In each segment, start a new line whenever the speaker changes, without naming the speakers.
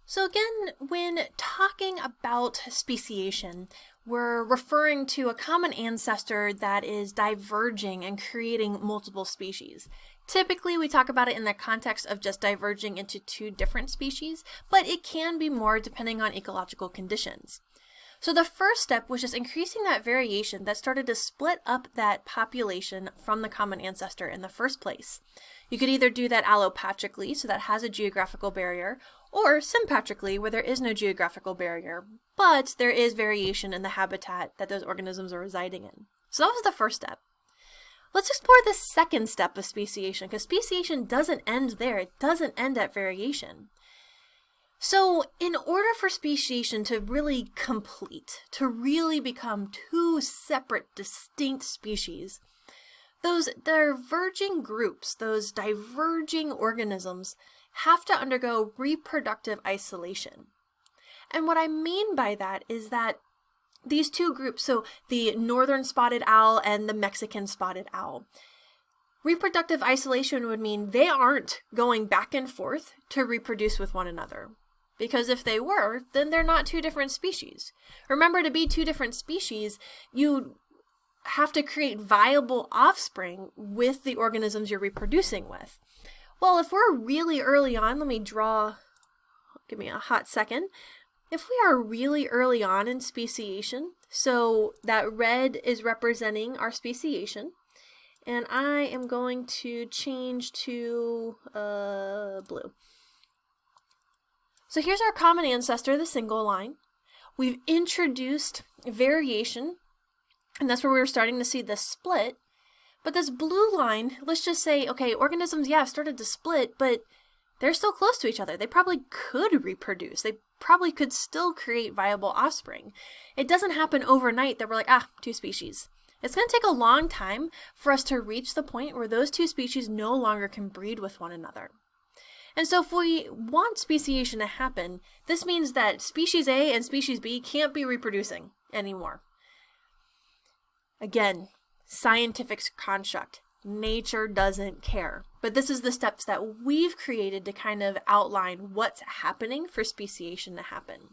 So again, when talking about speciation, we're referring to a common ancestor that is diverging and creating multiple species. Typically, we talk about it in the context of just diverging into two different species, but it can be more depending on ecological conditions. So the first step was just increasing that variation that started to split up that population from the common ancestor in the first place. You could either do that allopatrically, so that has a geographical barrier, or sympatrically, where there is no geographical barrier, but there is variation in the habitat that those organisms are residing in. So that was the first step. Let's explore the second step of speciation, because speciation doesn't end there. It doesn't end at variation. So in order for speciation to really complete, to really become two separate, distinct species, those diverging groups, those diverging organisms, have to undergo reproductive isolation. And what I mean by that is that these two groups, so the northern spotted owl and the Mexican spotted owl, reproductive isolation would mean they aren't going back and forth to reproduce with one another. Because if they were, then they're not two different species. Remember, to be two different species, you have to create viable offspring with the organisms you're reproducing with. Well, if we're really early on, give me a hot second. If we are really early on in speciation, so that red is representing our speciation, and I am going to change to blue. So here's our common ancestor, the single line. We've introduced variation, and that's where we're starting to see the split. But this blue line, let's just say, okay, organisms, yeah, started to split, but they're still close to each other. They probably could reproduce. They probably could still create viable offspring. It doesn't happen overnight that we're like, two species. It's going to take a long time for us to reach the point where those two species no longer can breed with one another. And so if we want speciation to happen, this means that species A and species B can't be reproducing anymore. Again, scientific construct. Nature doesn't care. But this is the steps that we've created to kind of outline what's happening for speciation to happen.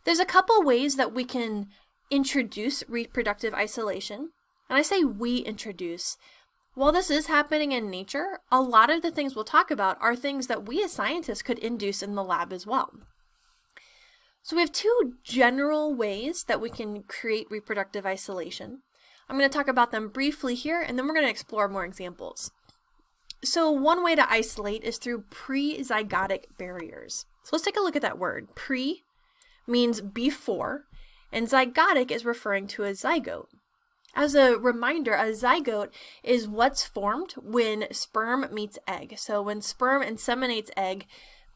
There's a couple ways that we can introduce reproductive isolation. And I say we introduce. While this is happening in nature, a lot of the things we'll talk about are things that we as scientists could induce in the lab as well. So we have two general ways that we can create reproductive isolation. I'm going to talk about them briefly here, and then we're going to explore more examples. So one way to isolate is through pre-zygotic barriers. So let's take a look at that word. Pre means before, and zygotic is referring to a zygote. As a reminder, a zygote is what's formed when sperm meets egg. So when sperm inseminates egg,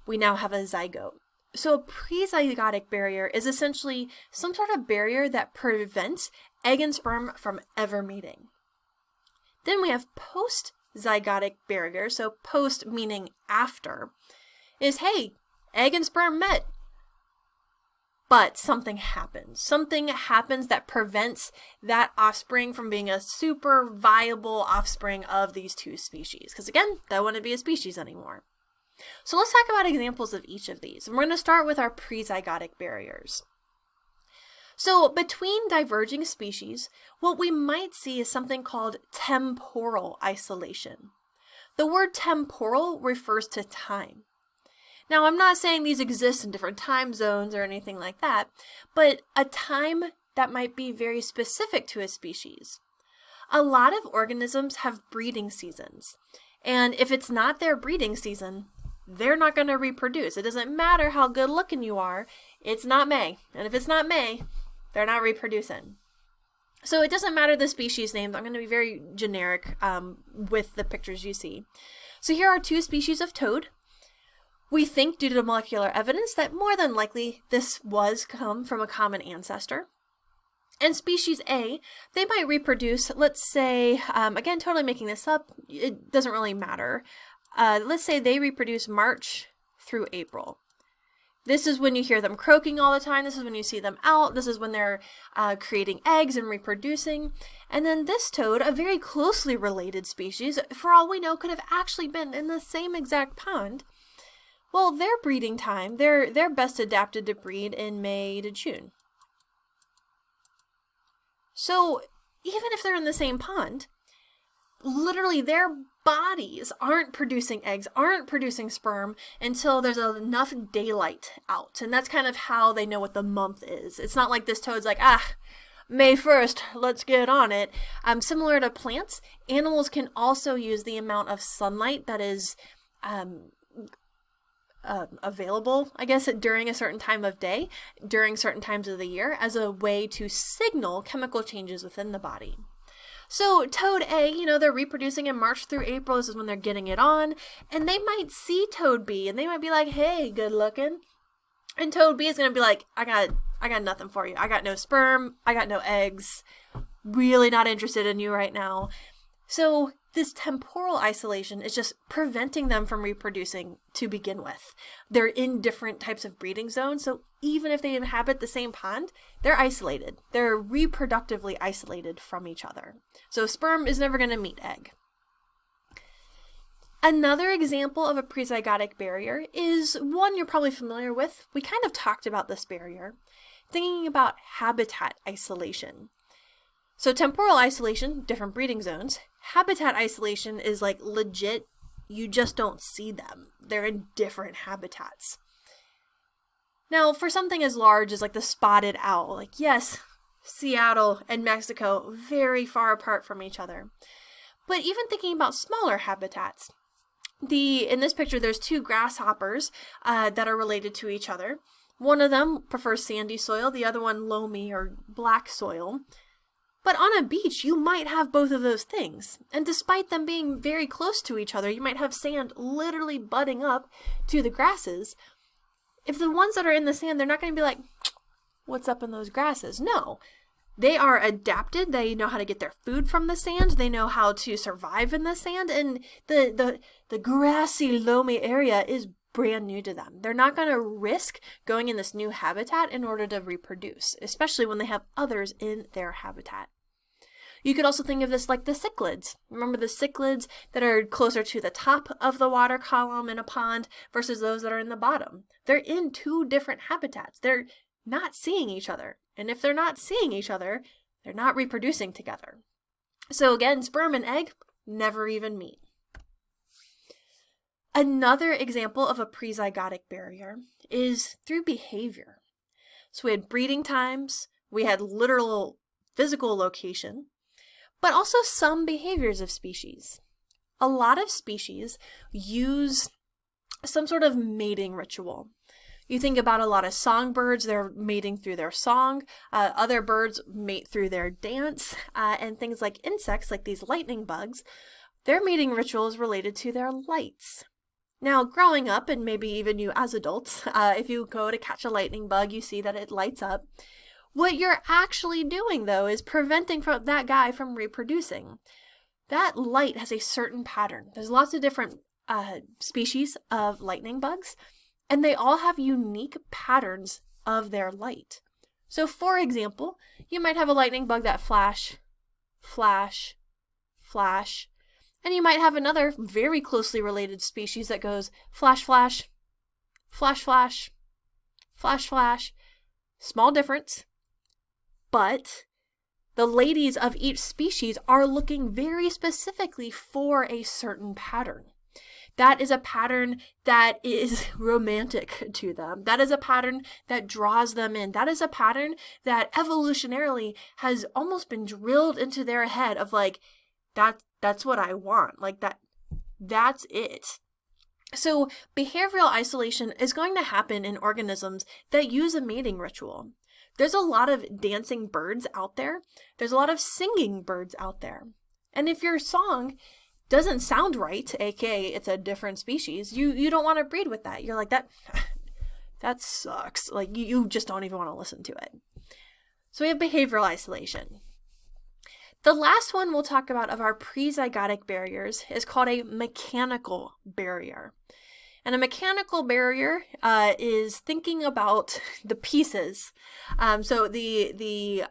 we now have a zygote. So a pre-zygotic barrier is essentially some sort of barrier that prevents egg and sperm from ever meeting. Then we have post-zygotic barrier. So post meaning after, is hey, egg and sperm met. But something happens. Something happens that prevents that offspring from being a super viable offspring of these two species. Because again, that wouldn't be a species anymore. So let's talk about examples of each of these. And we're going to start with our pre-zygotic barriers. So between diverging species, what we might see is something called temporal isolation. The word temporal refers to time. Now, I'm not saying these exist in different time zones or anything like that, but a time that might be very specific to a species. A lot of organisms have breeding seasons, and if it's not their breeding season, they're not going to reproduce. It doesn't matter how good looking you are, it's not May, and if it's not May, they're not reproducing. So it doesn't matter the species names. I'm going to be very generic with the pictures you see. So here are two species of toad. We think, due to molecular evidence, that more than likely this was come from a common ancestor. And species A, they might reproduce, let's say, again, totally making this up, it doesn't really matter. Let's say they reproduce March through April. This is when you hear them croaking all the time. This is when you see them out. This is when they're creating eggs and reproducing. And then this toad, a very closely related species, for all we know, could have actually been in the same exact pond, Well, their breeding time, they're best adapted to breed in May to June. So even if they're in the same pond, literally their bodies aren't producing eggs, aren't producing sperm until there's enough daylight out. And that's kind of how they know what the month is. It's not like this toad's like, May 1st, let's get on it. Similar to plants, animals can also use the amount of sunlight that is available, I guess, during a certain time of day, during certain times of the year, as a way to signal chemical changes within the body. So toad A, they're reproducing in March through April. This is when they're getting it on. And they might see toad B and they might be like, hey, good looking. And toad B is going to be like, I got nothing for you. I got no sperm. I got no eggs. Really not interested in you right now. So this temporal isolation is just preventing them from reproducing to begin with. They're in different types of breeding zones, so even if they inhabit the same pond, they're isolated. They're reproductively isolated from each other. So sperm is never going to meet egg. Another example of a pre-zygotic barrier is one you're probably familiar with. We kind of talked about this barrier, thinking about habitat isolation. So temporal isolation, different breeding zones. Habitat isolation is like legit, you just don't see them. They're in different habitats. Now, for something as large as like the spotted owl, like yes, Seattle and Mexico, very far apart from each other. But even thinking about smaller habitats, in this picture, there's two grasshoppers that are related to each other. One of them prefers sandy soil, the other one loamy or black soil. But on a beach, you might have both of those things. And despite them being very close to each other, you might have sand literally butting up to the grasses. If the ones that are in the sand, they're not going to be like, what's up in those grasses? No. They are adapted. They know how to get their food from the sand. They know how to survive in the sand. And the grassy, loamy area is brand new to them. They're not going to risk going in this new habitat in order to reproduce, especially when they have others in their habitat. You could also think of this like the cichlids. Remember the cichlids that are closer to the top of the water column in a pond versus those that are in the bottom. They're in two different habitats. They're not seeing each other. And if they're not seeing each other, they're not reproducing together. So again, sperm and egg never even meet. Another example of a pre-zygotic barrier is through behavior. So we had breeding times, we had literal physical location, but also some behaviors of species. A lot of species use some sort of mating ritual. You think about a lot of songbirds, they're mating through their song. Other birds mate through their dance. And things like insects, like these lightning bugs, their mating ritual is related to their lights. Now, growing up, and maybe even you as adults, if you go to catch a lightning bug, you see that it lights up. What you're actually doing, though, is preventing that guy from reproducing. That light has a certain pattern. There's lots of different species of lightning bugs, and they all have unique patterns of their light. So, for example, you might have a lightning bug that flash, flash, flash, and you might have another very closely related species that goes flash, flash, flash, flash, flash, flash. Small difference, but the ladies of each species are looking very specifically for a certain pattern. That is a pattern that is romantic to them. That is a pattern that draws them in. That is a pattern that evolutionarily has almost been drilled into their head of like, that's what I want. Like that's it. So behavioral isolation is going to happen in organisms that use a mating ritual. There's a lot of dancing birds out there. There's a lot of singing birds out there. And if your song doesn't sound right, aka it's a different species, you don't want to breed with that. You're like, that sucks. Like you just don't even want to listen to it. So we have behavioral isolation. The last one we'll talk about of our pre-zygotic barriers is called a mechanical barrier. And a mechanical barrier is thinking about the pieces. So thinking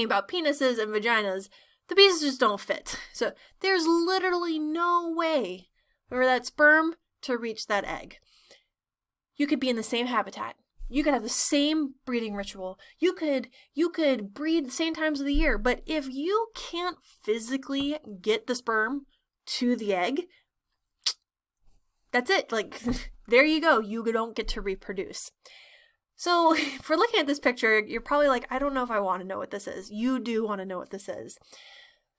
about penises and vaginas, the pieces just don't fit. So there's literally no way for that sperm to reach that egg. You could be in the same habitat. You could have the same breeding ritual. You could breed the same times of the year, but if you can't physically get the sperm to the egg, that's it. Like, there you go. You don't get to reproduce. So if we're looking at this picture, you're probably like, I don't know if I want to know what this is. You do want to know what this is.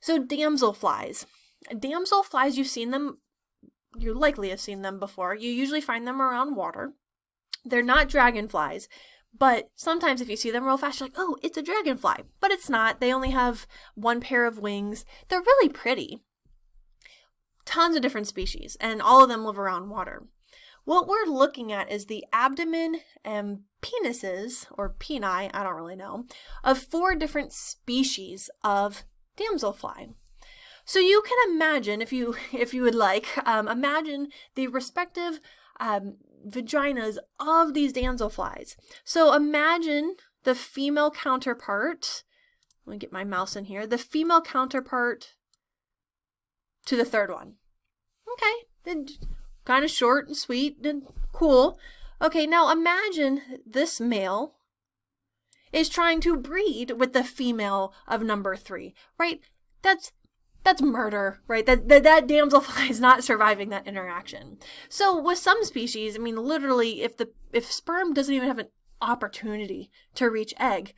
So damselflies. Damselflies, you've seen them. You likely have seen them before. You usually find them around water. They're not dragonflies, but sometimes if you see them real fast, you're like, oh, it's a dragonfly. But it's not. They only have one pair of wings. They're really pretty. Tons of different species, and all of them live around water. What we're looking at is the abdomen and penises, or peni, I don't really know, of 4 different species of damselfly. So you can imagine, if you would like, imagine the respective vaginas of these damselflies. So imagine the female counterpart. Let me get my mouse in here. The female counterpart to the third one. Okay, then kind of short and sweet and cool. Okay, now imagine this male is trying to breed with the female of number 3, right? That's murder, right? That damselfly is not surviving that interaction. So with some species, I mean, literally, if sperm doesn't even have an opportunity to reach egg,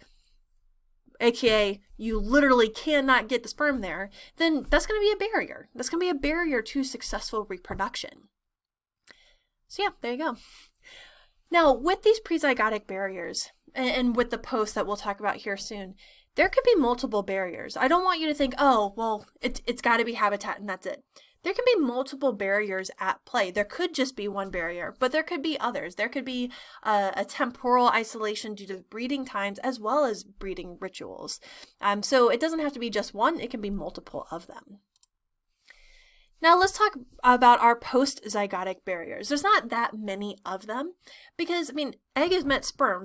aka you literally cannot get the sperm there, then that's going to be a barrier. That's going to be a barrier to successful reproduction. So yeah, there you go. Now, with these pre-zygotic barriers, and with the post that we'll talk about here soon, there could be multiple barriers. I don't want you to think, oh, well, it's got to be habitat and that's it. There can be multiple barriers at play. There could just be one barrier, but there could be others. There could be a temporal isolation due to breeding times as well as breeding rituals. So it doesn't have to be just one. It can be multiple of them. Now let's talk about our post-zygotic barriers. There's not that many of them because, I mean, egg is met sperm,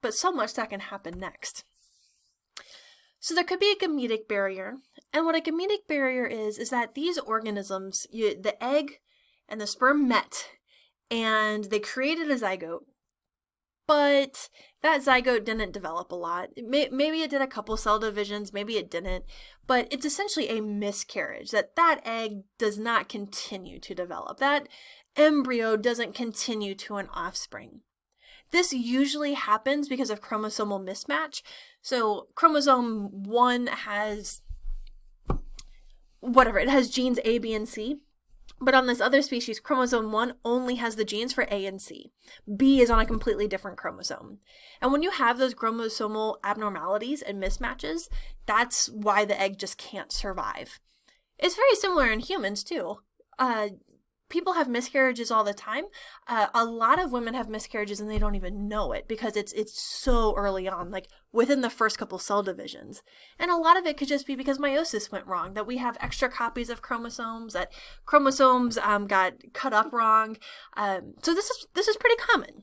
but so much that can happen next. So there could be a gametic barrier, and what a gametic barrier is that these organisms, the egg and the sperm met, and they created a zygote, but that zygote didn't develop a lot. Maybe it did a couple cell divisions, maybe it didn't, but it's essentially a miscarriage, that egg does not continue to develop. That embryo doesn't continue to an offspring. This usually happens because of chromosomal mismatch. So chromosome 1 has whatever, it has genes A, B, and C. But on this other species, chromosome 1 only has the genes for A and C. B is on a completely different chromosome. And when you have those chromosomal abnormalities and mismatches, that's why the egg just can't survive. It's very similar in humans too. People have miscarriages all the time. A lot of women have miscarriages and they don't even know it because it's so early on, like within the first couple cell divisions. And a lot of it could just be because meiosis went wrong, that we have extra copies of chromosomes, that chromosomes got cut up wrong. So this is pretty common.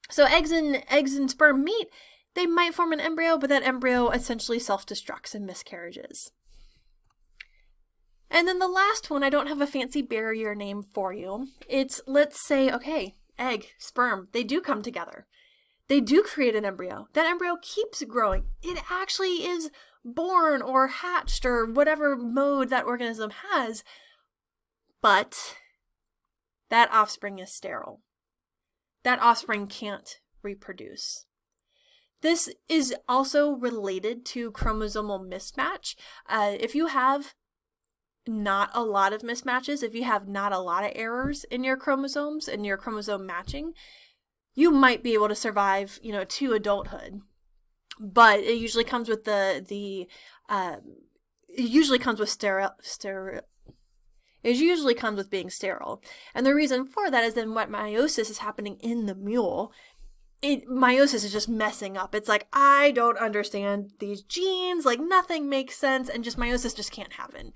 So eggs and sperm meet, they might form an embryo, but that embryo essentially self-destructs in miscarriages. And then the last one, I don't have a fancy barrier name for you. It's, let's say, okay, egg, sperm, they do come together. They do create an embryo. That embryo keeps growing. It actually is born or hatched or whatever mode that organism has. But that offspring is sterile. That offspring can't reproduce. This is also related to chromosomal mismatch. If you have not a lot of mismatches, if you have not a lot of errors in your chromosomes and your chromosome matching, you might be able to survive, to adulthood. But it usually comes with it usually comes with being sterile. And the reason for that is then what meiosis is happening in the mule. Meiosis is just messing up. It's like, I don't understand these genes, like nothing makes sense, and just meiosis just can't happen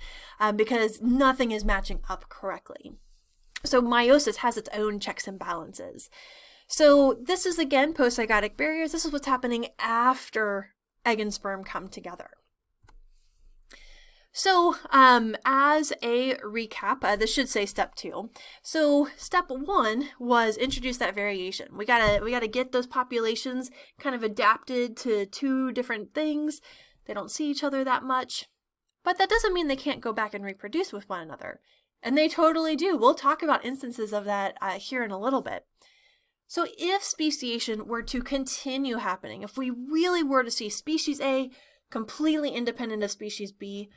because nothing is matching up correctly. So meiosis has its own checks and balances. So this is, again, post-zygotic barriers. This is what's happening after egg and sperm come together. So, as a recap, this should say step 2. So, step 1 was introduce that variation. We gotta get those populations kind of adapted to 2 different things. They don't see each other that much, but that doesn't mean they can't go back and reproduce with one another. And they totally do. We'll talk about instances of that here in a little bit. So, if speciation were to continue happening, if we really were to see species A completely independent of species B,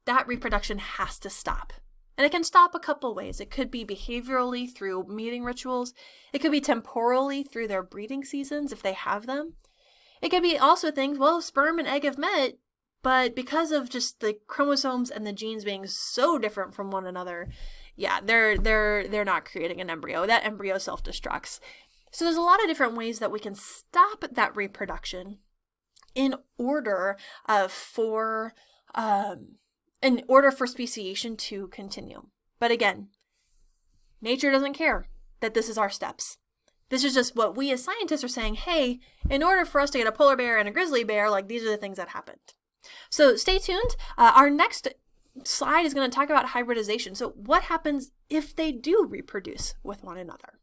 that reproduction has to stop. And it can stop a couple ways. It could be behaviorally through mating rituals. It could be temporally through their breeding seasons if they have them. It could be also things, well, sperm and egg have met, but because of just the chromosomes and the genes being so different from one another, yeah, they're not creating an embryo. That embryo self-destructs. So there's a lot of different ways that we can stop that reproduction in order for speciation to continue. But again, nature doesn't care that this is our steps. This is just what we as scientists are saying, hey, in order for us to get a polar bear and a grizzly bear, like these are the things that happened. So stay tuned. Our next slide is going to talk about hybridization. So what happens if they do reproduce with one another?